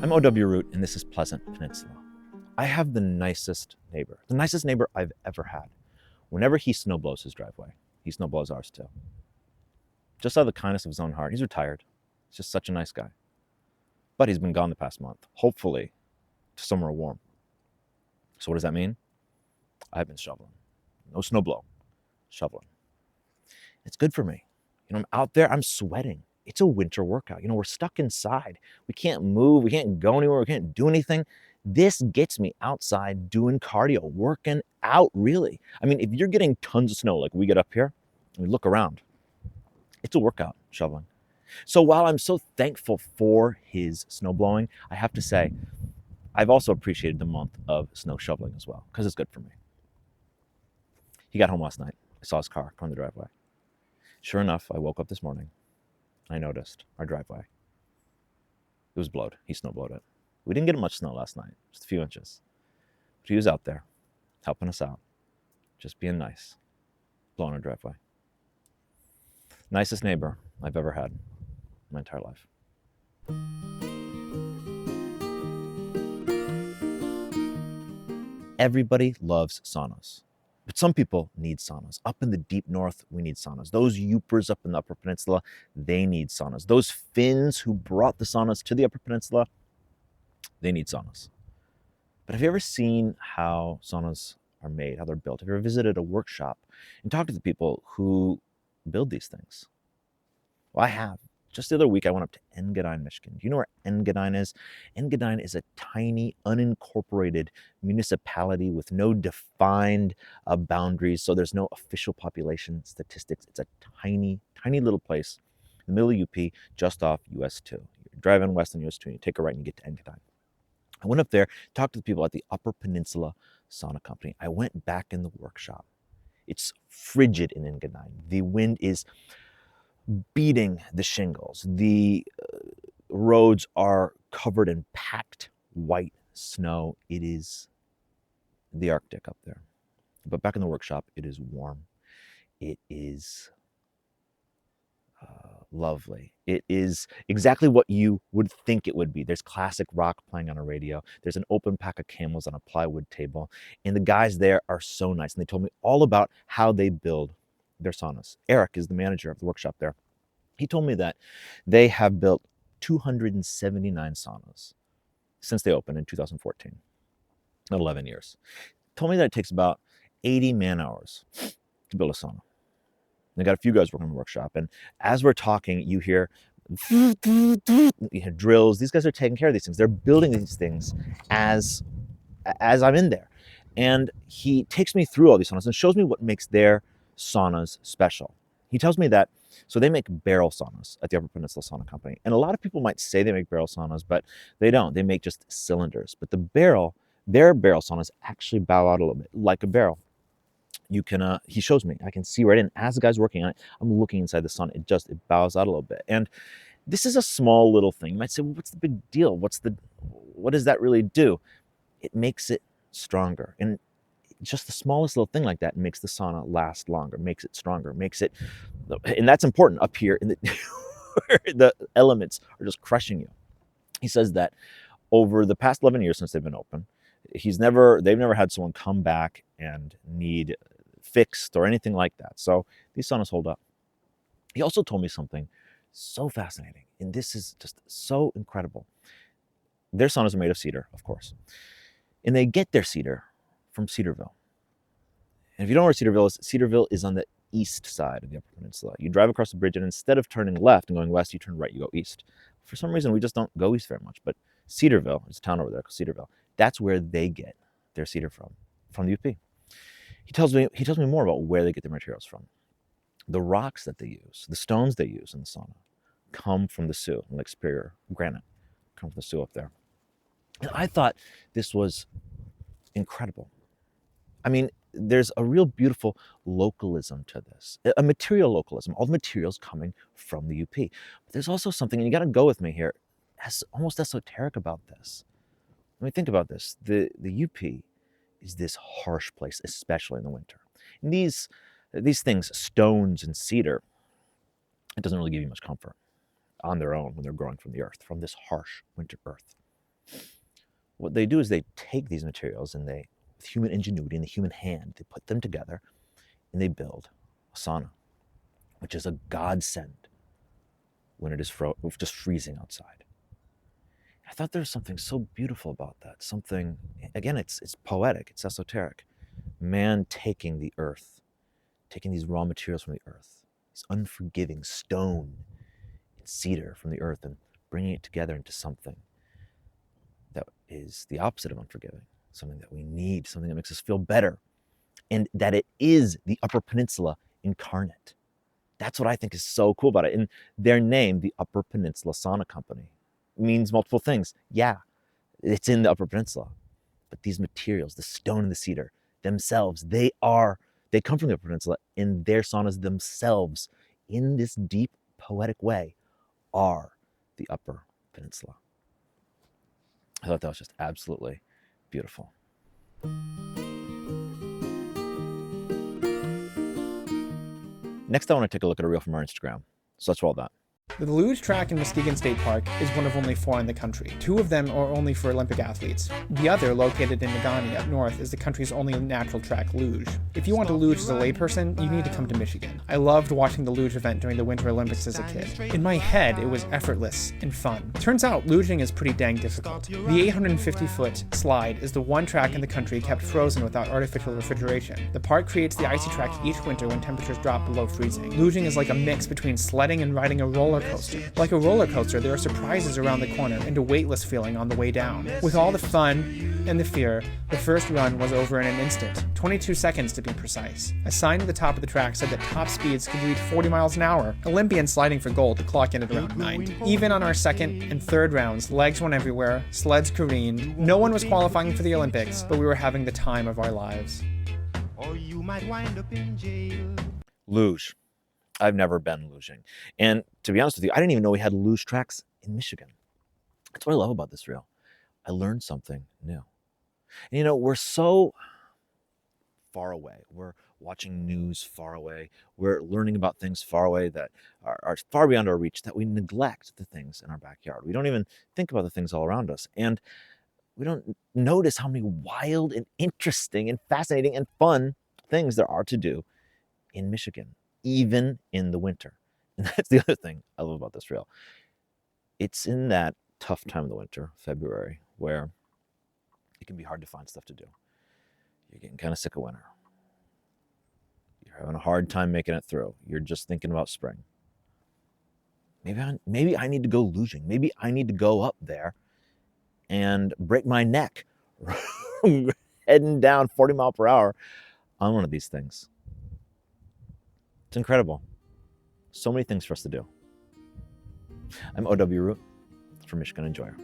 I'm O.W. Root, and this is Pleasant Peninsula. I have the nicest neighbor I've ever had. Whenever he snowblows his driveway, he snowblows ours too. Just out of the kindness of his own heart. He's retired. He's just such a nice guy. But he's been gone the past month, hopefully to somewhere warm. So what does that mean? I've been shoveling. No snowblow, shoveling. It's good for me. I'm out there, I'm sweating. It's a winter workout. We're stuck inside. We can't move. We can't go anywhere. We can't do anything. This gets me outside doing cardio, working out, really. If you're getting tons of snow like we get up here, and we look around, it's a workout, shoveling. So while I'm so thankful for his snow blowing, I have to say, I've also appreciated the month of snow shoveling as well, because it's good for me. He got home last night. I saw his car come in the driveway. Sure enough, I woke up this morning. I noticed our driveway. It was blowed. He snowblowed it. We didn't get much snow last night, just a few inches. But he was out there, helping us out, just being nice, blowing our driveway. Nicest neighbor I've ever had in my entire life. Everybody loves saunas. But some people need saunas. Up in the deep north, we need saunas. Those Yoopers up in the Upper Peninsula, they need saunas. Those Finns who brought the saunas to the Upper Peninsula, they need saunas. But have you ever seen how saunas are made, how they're built? Have you ever visited a workshop and talked to the people who build these things? Well, I have. Just the other week, I went up to Engadine, Michigan. Do you know where Engadine is? Engadine is a tiny, unincorporated municipality with no defined boundaries. So there's no official population statistics. It's a tiny, tiny little place in the middle of UP, just off US 2. You're driving west on US 2, and you take a right and you get to Engadine. I went up there, talked to the people at the Upper Peninsula Sauna Company. I went back in the workshop. It's frigid in Engadine. The wind is beating the shingles. The roads are covered in packed white snow. It is the Arctic up there. But back in the workshop, it is warm. It is lovely. It is exactly what you would think it would be. There's classic rock playing on a radio. There's an open pack of Camels on a plywood table. And the guys there are so nice. And they told me all about how they build their saunas. Eric is the manager of the workshop there. He told me that they have built 279 saunas since they opened in 2014, 11 years. He told me that it takes about 80 man hours to build a sauna. They got a few guys working in the workshop, and as we're talking, you hear drills. These guys are taking care of these things. They're building these things as I'm in there. And he takes me through all these saunas and shows me what makes their saunas special. He tells me that, so they make barrel saunas at the Upper Peninsula Sauna Company. And a lot of people might say they make barrel saunas, but they don't. They make just cylinders. But their barrel saunas actually bow out a little bit, like a barrel. You can, he shows me, I can see right in. As the guy's working on it, I'm looking inside the sauna. It bows out a little bit. And this is a small little thing. You might say, well, what's the big deal? What does that really do? It makes it stronger. And just the smallest little thing like that makes the sauna last longer, makes it stronger, and that's important up here in where the elements are just crushing you. He says that over the past 11 years since they've been open, they've never had someone come back and need fixed or anything like that. So these saunas hold up. He also told me something so fascinating, and this is just so incredible. Their saunas are made of cedar, of course, and they get their cedar from Cedarville. And if you don't know where Cedarville is on the east side of the Upper Peninsula. You drive across the bridge, and instead of turning left and going west, you turn right, you go east. For some reason, we just don't go east very much, but Cedarville, there's a town over there called Cedarville, that's where they get their cedar from the UP. He tells me more about where they get their materials from. The rocks that they use, the stones they use in the sauna, come from the Sioux, Lake Superior granite, come from the Sioux up there. And I thought this was incredible. There's a real beautiful localism to this, a material localism, all the materials coming from the UP. But there's also something, and you got to go with me here, almost esoteric about this. Think about this. The UP is this harsh place, especially in the winter. And these things, stones and cedar, it doesn't really give you much comfort on their own when they're growing from the earth, from this harsh winter earth. What they do is they take these materials and they, with human ingenuity and the human hand, they put them together and they build a sauna, which is a godsend when it is just freezing outside. I thought there was something so beautiful about that. Something, again, it's poetic, it's esoteric. Man taking the earth, taking these raw materials from the earth, these unforgiving stone and cedar from the earth, and bringing it together into something that is the opposite of unforgiving, something that we need, something that makes us feel better, and that it is the Upper Peninsula incarnate. That's what I think is so cool about it. And their name, the Upper Peninsula Sauna Company, means multiple things. Yeah, it's in the Upper Peninsula, but these materials, the stone and the cedar themselves, they come from the Upper Peninsula, and their saunas themselves, in this deep poetic way, are the Upper Peninsula. I thought that was just absolutely beautiful. Next, I want to take a look at a reel from our Instagram. So let's roll that. The luge track in Muskegon State Park is one of only 4 in the country. 2 of them are only for Olympic athletes. The other, located in Engadine up north, is the country's only natural track luge. If you want to luge as a layperson, you need to come to Michigan. I loved watching the luge event during the Winter Olympics as a kid. In my head, it was effortless and fun. Turns out, luging is pretty dang difficult. The 850-foot slide is the one track in the country kept frozen without artificial refrigeration. The park creates the icy track each winter when temperatures drop below freezing. Luging is like a mix between sledding and riding a roller coaster. Like a roller coaster, there are surprises around the corner and a weightless feeling on the way down. With all the fun and the fear, the first run was over in an instant, 22 seconds to be precise. A sign at the top of the track said that top speeds could reach 40 miles an hour. Olympians sliding for gold to clock in at around 90. Even on our second and third rounds, legs went everywhere, sleds careened. No one was qualifying for the Olympics, but we were having the time of our lives. Or you might wind up in jail. Luge. I've never been luging. And to be honest with you, I didn't even know we had luge tracks in Michigan. That's what I love about this reel. I learned something new. And we're so far away. We're watching news far away. We're learning about things far away that are far beyond our reach, that we neglect the things in our backyard. We don't even think about the things all around us. And we don't notice how many wild and interesting and fascinating and fun things there are to do in Michigan, even in the winter. And that's the other thing I love about this reel. It's in that tough time of the winter, February, where it can be hard to find stuff to do. You're getting kind of sick of winter. You're having a hard time making it through. You're just thinking about spring. Maybe I need to go luging. Maybe I need to go up there and break my neck heading down 40 miles per hour on one of these things. It's incredible. So many things for us to do. I'm O.W. Root for Michigan Enjoyer.